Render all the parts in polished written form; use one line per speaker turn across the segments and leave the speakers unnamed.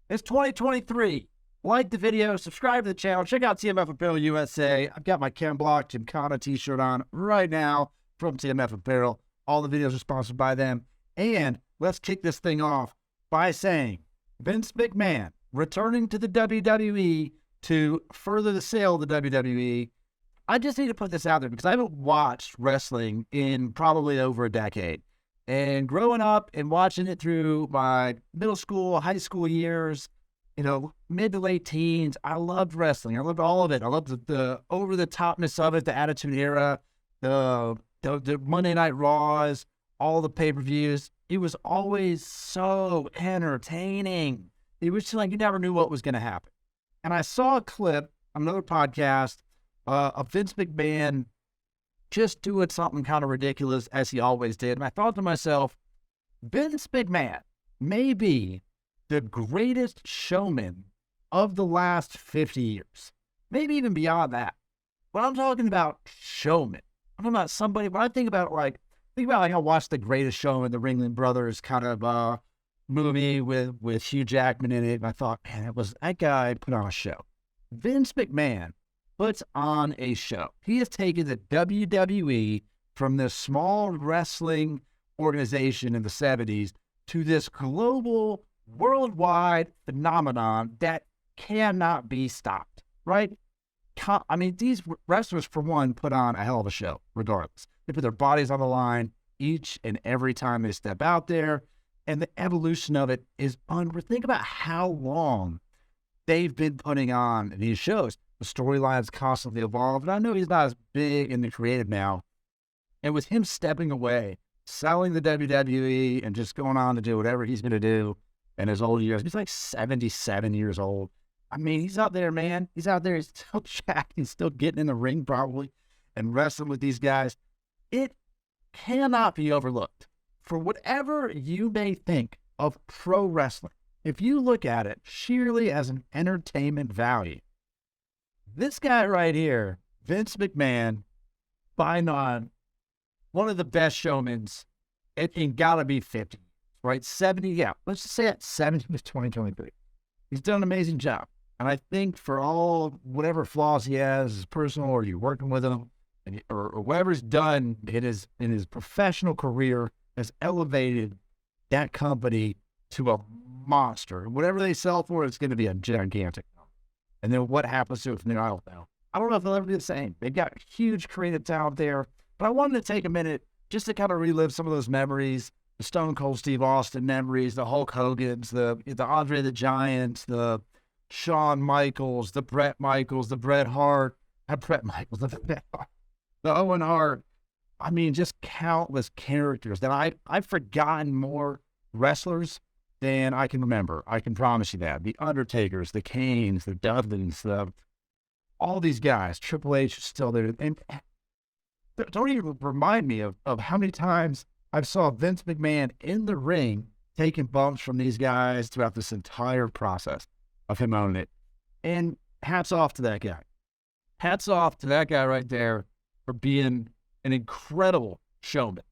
It's 2023. Like the video, subscribe to the channel, check out TMF Apparel USA. I've got my Ken Block Gymkhana t-shirt on right now from TMF Apparel. All the videos are sponsored by them. And let's kick this thing off by saying Vince McMahon returning to the WWE to further the sale of the WWE. I just need to put this out there because I haven't watched wrestling in probably over a decade. And growing up and watching it through my middle school, high school years, mid to late teens, I loved wrestling. I loved all of it. I loved the over-the-topness of it, the Attitude Era, the Monday Night Raws, all the pay-per-views. It was always so entertaining. It was just like you never knew what was going to happen. And I saw a clip on another podcast of Vince McMahon just doing something kind of ridiculous as he always did. And I thought to myself, Vince McMahon may be the greatest showman of the last 50 years, maybe even beyond that. When I'm talking about showman, I'm talking about somebody, when I think about I watched The Greatest Showman, the Ringling Brothers kind of movie with Hugh Jackman in it. And I thought, man, that guy put on a show. Vince McMahon puts on a show. He has taken the WWE from this small wrestling organization in the 70s to this global, worldwide phenomenon that cannot be stopped, right? I mean, these wrestlers, for one, put on a hell of a show, regardless. They put their bodies on the line each and every time they step out there, and the evolution of it is unreal. Think about how long they've been putting on these shows. The storylines constantly evolve, and I know he's not as big in the creative now. And with him stepping away, selling the WWE, and just going on to do whatever he's going to do in his old years, he's like 77 years old. I mean, he's out there, man. He's out there. He's still jacked. He's still getting in the ring, probably, and wrestling with these guys. It cannot be overlooked. For whatever you may think of pro wrestling, if you look at it sheerly as an entertainment value, this guy right here, Vince McMahon, by none, one of the best showmans, it gotta be 50, right? 70, yeah. Let's just say at 70 to 2023. He's done an amazing job. And I think for all whatever flaws he has, personal, or you're working with him, or whatever's done in his professional career, has elevated that company to a monster. Whatever they sell for, it's going to be a gigantic. And then what happens to it from there, I don't know. I don't know if they'll ever be the same. They've got huge creative talent there. But I wanted to take a minute just to kind of relive some of those memories, the Stone Cold Steve Austin memories, the Hulk Hogan's, the Andre the Giant, the Shawn Michaels, the Bret Michaels, the Bret Hart, the Owen Hart. I mean, just countless characters that I've forgotten more wrestlers than I can remember. I can promise you that. The Undertakers, the Kanes, the Dudleys, all these guys. Triple H is still there. And don't even remind me of how many times I've saw Vince McMahon in the ring taking bumps from these guys throughout this entire process of him owning it. And hats off to that guy. Hats off to that guy right there for being an incredible showman.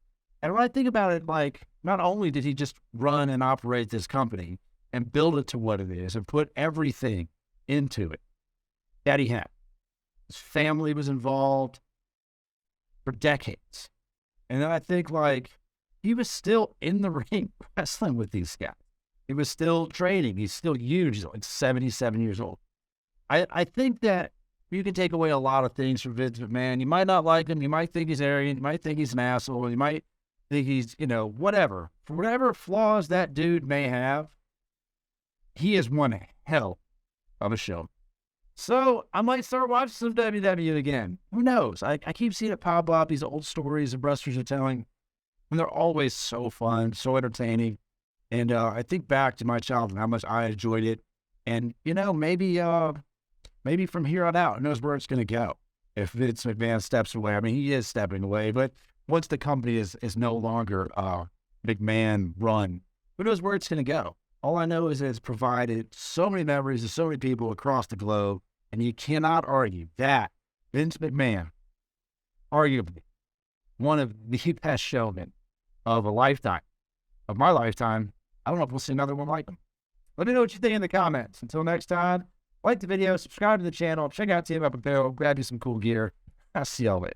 And when I think about it, like, not only did he just run and operate this company and build it to what it is and put everything into it that he had. His family was involved for decades. And then I think, like, he was still in the ring wrestling with these guys. He was still training. He's still huge. He's like 77 years old. I think that you can take away a lot of things from Vince McMahon. You might not like him. You might think he's arrogant. You might think he's an asshole. You might think he's, whatever. For whatever flaws that dude may have, he is one hell of a show. So I might start watching some WWE again. Who knows? I keep seeing it pop up, these old stories the wrestlers are telling, and they're always so fun, so entertaining. And I think back to my childhood, how much I enjoyed it. And, maybe from here on out, who knows where it's going to go if Vince McMahon steps away. I mean, he is stepping away, but once the company is no longer McMahon run, who knows where it's going to go? All I know is that it's provided so many memories to so many people across the globe, and you cannot argue that Vince McMahon, arguably one of the best showmen of my lifetime. I don't know if we'll see another one like him. Let me know what you think in the comments. Until next time, like the video, subscribe to the channel, check out TMF Apparel, grab you some cool gear. I'll see y'all later.